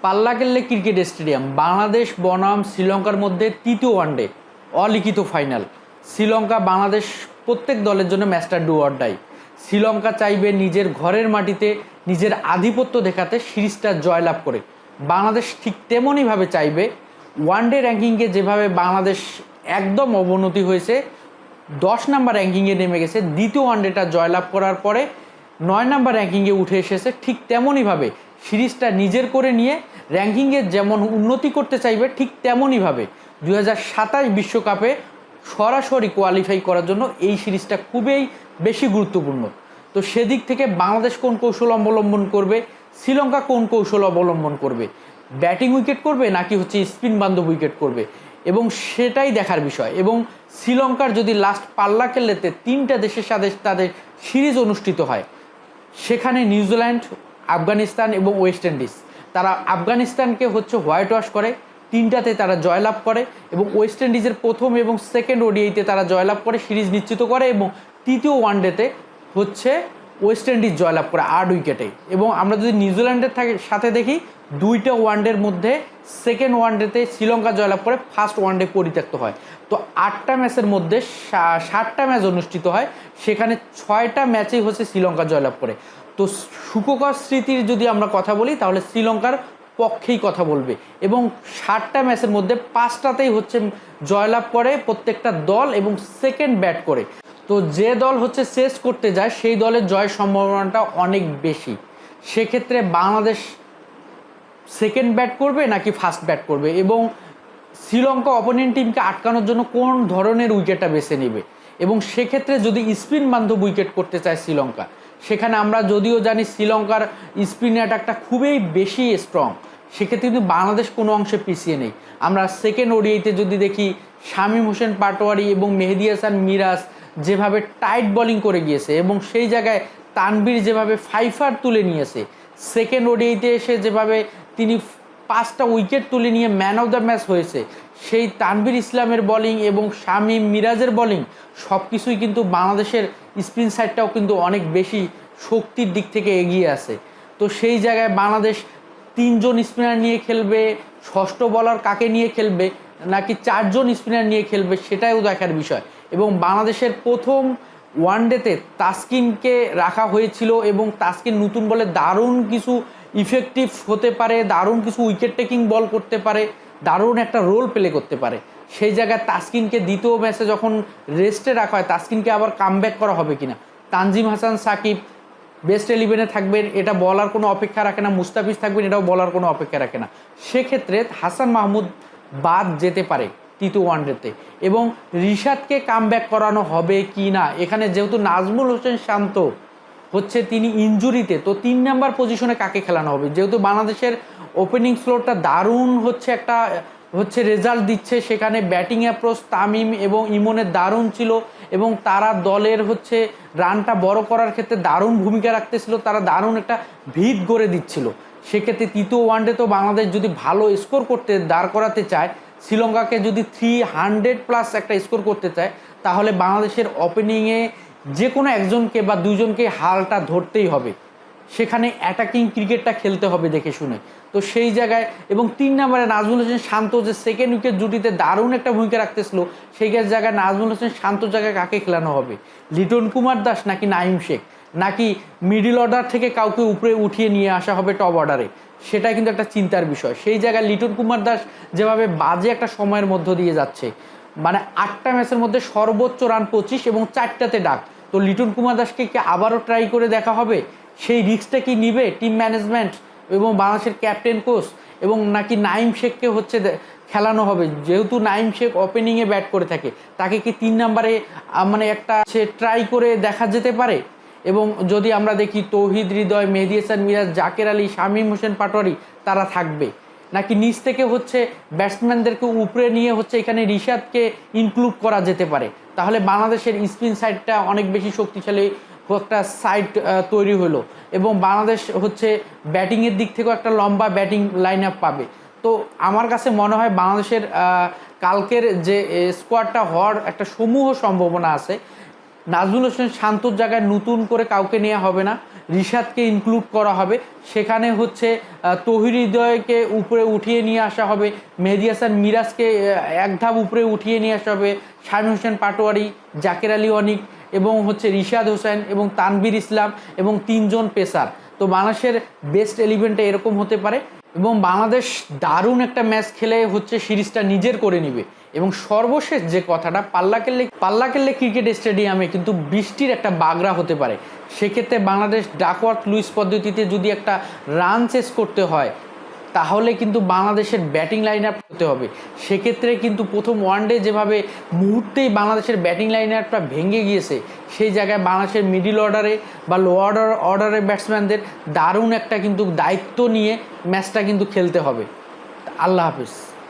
পাল্লাকেল্লে cricket stadium Bangladesh বনাম শ্রীলঙ্কার মধ্যে তৃতীয় ওয়ানডে অলিখিত ফাইনাল। শ্রীলঙ্কা বাংলাদেশ প্রত্যেক দলের জন্য ম্যাচটা ডু অর ডাই। শ্রীলঙ্কা চাইবে নিজের ঘরের মাটিতে নিজের আধিপত্য দেখাতে সিরিজটা জয়লাভ করে, বাংলাদেশ ঠিক তেমনইভাবে চাইবে ওয়ানডে র্যাঙ্কিংয়ে যেভাবে বাংলাদেশ একদম অবনতি হয়েছে, 10 নাম্বার র্যাঙ্কিংয়ে নেমে গেছে, দ্বিতীয় ওয়ানডেটা জয়লাভ করার পরে 9 নাম্বার র্যাঙ্কিংয়ে উঠে এসেছে, ঠিক তেমনইভাবে সিরিজটা নিজের করে নিয়ে র্যাঙ্কিংয়ে যেমন উন্নতি করতে চাইবে ঠিক তেমনইভাবে 2027 বিশ্বকাপে সরাসরি কোয়ালিফাই করার জন্য এই সিরিজটা খুবই বেশি গুরুত্বপূর্ণ। তো সেদিক থেকে বাংলাদেশ কোন কৌশল অবলম্বন করবে, শ্রীলঙ্কা কোন কৌশল অবলম্বন করবে, ব্যাটিং উইকেট করবে নাকি স্পিন বান্ধব উইকেট করবে, এবং সেটাই দেখার বিষয়। এবং শ্রীলঙ্কার যদি লাস্ট পাল্লাকেল্লেতে 3টা দেশের সাথে তাদের সিরিজ অনুষ্ঠিত হয়, সেখানে নিউজিল্যান্ড, আফগানিস্তান এবং ওয়েস্ট ইন্ডিজ, তারা আফগানিস্তানকে হোয়াইট ওয়াশ করে, 3টাতে তারা জয়লাভ করে, এবং ওয়েস্ট ইন্ডিজের প্রথম এবং সেকেন্ড ওডিআইতে তারা জয়লাভ করে সিরিজ নিশ্চিত করে, এবং তৃতীয় ওয়ানডেতে ওয়েস্ট ইন্ডিজ জয়লাভ করে 8 উইকেটে। এবং আমরা যদি নিউজিল্যান্ডের সাথে দেখি, 2টা ওয়ানডের মধ্যে সেকেন্ড ওয়ানডেতে শ্রীলঙ্কা জয়লাভ করে, ফার্স্ট ওয়ানডে পরিত্যক্ত হয়। তো 8টা ম্যাচের মধ্যে 7টা ম্যাচ অনুষ্ঠিত হয়, সেখানে 6টা ম্যাচেই শ্রীলঙ্কা জয়লাভ করে। তো সুখকর স্মৃতির যদি আমরা কথা বলি তাহলে শ্রীলঙ্কার পক্ষেই কথা বলবে, এবং 7টা ম্যাচের মধ্যে 5টাতেই জয়লাভ করে প্রত্যেকটা দল, এবং সেকেন্ড ব্যাট করে। তো যে দল শেষ করতে যায় সেই দলের জয়ের সম্ভাবনাটা অনেক বেশি। সেক্ষেত্রে বাংলাদেশ সেকেন্ড ব্যাট করবে নাকি ফার্স্ট ব্যাট করবে, এবং শ্রীলঙ্কা অপোনেন্ট টিমকে আটকানোর জন্য কোন ধরনের উইকেটটা বেছে নেবে, এবং সেক্ষেত্রে যদি স্পিন বান্ধব উইকেট করতে চায় শ্রীলঙ্কা, সেখানে আমরা যদিও জানি শ্রীলঙ্কার স্পিন অ্যাটাকটা খুবই বেশি স্ট্রং, সেক্ষেত্রে কিন্তু বাংলাদেশ কোনো অংশে পিছিয়ে নেই। আমরা সেকেন্ড ওডিআইতে যদি দেখি, শামীম হোসেন পাটোয়ারি এবং মেহেদী হাসান মিরাজ যেভাবে টাইট বোলিং করে গিয়েছে, এবং সেই জায়গায় তানভীর যেভাবে ফাইফার তুলে নিয়েছে, সেকেন্ড ওডিআইতে এসে যেভাবে তিনি 5টা উইকেট তুলে নিয়ে ম্যান অফ দ্য ম্যাচ হয়েছে, সেই তানভীর ইসলামের বোলিং এবং শামীম মিরাজের বোলিং সব কিছুই কিন্তু বাংলাদেশের স্পিন সাইডটাও কিন্তু অনেক বেশি শক্তির দিক থেকে এগিয়ে আছে। তো সেই জায়গায় বাংলাদেশ 3জন স্পিনার নিয়ে খেলবে, ষষ্ঠ বলার কাকে নিয়ে খেলবে, নাকি 4জন স্পিনার নিয়ে খেলবে, সেটাও দেখার বিষয়। এবং বাংলাদেশের প্রথম ওয়ানডেতে তাসকিনকে রাখা হয়েছিল, এবং তাসকিন নতুন বলে দারুণ কিছু ইফেক্টিভ হতে পারে, দারুণ কিছু উইকেট টেকিং বল করতে পারে, দারুণ একটা রোল প্লে করতে পারে। সেই জায়গায় তাসকিনকে দ্বিতীয় ম্যাচে যখন রেস্টে রাখা হয়, তাসকিনকে আবার কামব্যাক করা হবে কিনা, তানজিম হাসান সাকিব বেস্ট 11-এ থাকবেন, এটা বলার কোনো অপেক্ষা রাখে না, মুস্তাফিজ থাকবেন, এটাও বলার কোনো অপেক্ষা রাখে না। সেক্ষেত্রে হাসান মাহমুদ বাদ যেতে পারে তৃতীয় ওয়ানডেতে, এবং রিশাদকে কামব্যাক করানো হবে কি না। এখানে যেহেতু নাজমুল হোসেন শান্ত তিনি ইনজুরিতে, তো 3 নাম্বার পজিশনে কাকে খেলানো হবে, যেহেতু বাংলাদেশের ওপেনিং স্লোরটা দারুণ একটা রেজাল্ট দিচ্ছে, সেখানে ব্যাটিং অ্যাপ্রোচ তামিম এবং ইমনের দারুণ ছিল, এবং তারা দলের রানটা বড় করার ক্ষেত্রে দারুণ ভূমিকা রাখতেছিল, তারা দারুণ একটা ভিত গড়ে দিচ্ছিল। সেক্ষেত্রে তৃতীয় ওয়ানডে তো বাংলাদেশ যদি ভালো স্কোর করতে দাঁড় করাতে চায়, শ্রীলঙ্কাকে যদি 300+ একটা স্কোর করতে চায়, তাহলে বাংলাদেশের ওপেনিংয়ে যে কোনো একজনকে বা 2জনকে হালটা ধরতেই হবে, সেখানে অ্যাটাকিং ক্রিকেটটা খেলতে হবে দেখে শুনে। তো সেই জায়গায়, এবং 3 নম্বরে নাজমুল হোসেন শান্ত যে সেকেন্ড উইকেট জুটিতে দারুণ একটা ভূমিকা রাখতেছিল, সেই জায়গায় নাজমুল হোসেন শান্তর জায়গায় কাকে খেলানো হবে, লিটন কুমার দাস নাকি নাইম শেখ, নাকি মিডল অর্ডার থেকে কাউকে উপরে উঠিয়ে নিয়ে আসা হবে টপ অর্ডারে, সেটা কিন্তু একটা চিন্তার বিষয়। সেই জায়গায় লিটন কুমার দাস যেভাবে বাজে একটা সময়ের মধ্য দিয়ে যাচ্ছে, 8টা ম্যাচের মধ্যে সর্বোচ্চ রান 25 এবং 4টাতে ডাক, তো লিটন কুমার দাসকে কি আবারও ট্রাই করে দেখা হবে, সেই রিস্কটা কি নিবে টিম ম্যানেজমেন্ট এবং বাংলাদেশের ক্যাপ্টেন কোচ, এবং নাকি নাইম শেখকে খেলানো হবে, যেহেতু নাইম শেখ ওপেনিংয়ে ব্যাট করে থাকে, তাকে কি 3 নাম্বারে একটা ট্রাই করে দেখা যেতে পারে। এবং যদি আমরা দেখি তৌহিদ হৃদয়, মেহেদী হাসান মিরাজ, জাকের আলী, শামীম হোসেন পাটোয়ারি তারা থাকবে, নাকি নিচ থেকে ব্যাটসম্যানদেরকে উপরে নিয়ে এখানে রিশাদকে ইনক্লুড করা যেতে পারে, তাহলে বাংলাদেশের স্পিন সাইডটা অনেক বেশি শক্তিশালী একটা সাইড তৈরি হলো, এবং বাংলাদেশ ব্যাটিংয়ের দিক থেকেও একটা লম্বা ব্যাটিং লাইন আপ পাবে। তো আমার কাছে মনে হয় বাংলাদেশের কালকের যে স্কোয়াডটা হওয়ার একটা সমূহ সম্ভাবনা আছে। নাজমুল হোসেন শান্তর জায়গায় নতুন করে কাউকে নেওয়া হবে না, রিশাদকে ইনক্লুড করা হবে। সেখানে হচ্ছে তৌহিদ হৃদয়কে উপরে উঠিয়ে নিয়ে আসা হবে, মেহেদী হাসান মিরাজকে এক ধাপ উপরে উঠিয়ে নিয়ে আসা হবে, শামীম হোসেন পাটোয়ারি, জাকের আলী অনিক এবং হচ্ছে রিশাদ হোসেন এবং তানভীর ইসলাম এবং 3 জন পেসার। তো বাংলাদেশের বেস্ট 11টা এরকম হতে পারে এবং বাংলাদেশ দারুণ একটা ম্যাচ খেলে হচ্ছে সিরিজটা নিজের করে নেবে। এবং সর্বশেষ যে কথাটা, পাল্লাকেল্লে ক্রিকেট স্টেডিয়ামে কিন্তু বৃষ্টির একটা বাগড়া হতে পারে। সেক্ষেত্রে বাংলাদেশ ডাকওয়ার্থ লুইস পদ্ধতিতে যদি একটা রান চেস করতে হয় তাহলে কিন্তু বাংলাদেশের ব্যাটিং লাইন আপ হতে হবে। সেক্ষেত্রে কিন্তু প্রথম ওয়ানডে যেভাবে মুহূর্তেই বাংলাদেশের ব্যাটিং লাইন আপটা ভেঙে গিয়েছে, সেই জায়গায় বাংলাদেশের মিডল অর্ডারে বা লোয়ার অর্ডারের ব্যাটসম্যানদের দারুণ একটা কিন্তু দায়িত্ব নিয়ে ম্যাচটা কিন্তু খেলতে হবে। আল্লাহ হাফিজ।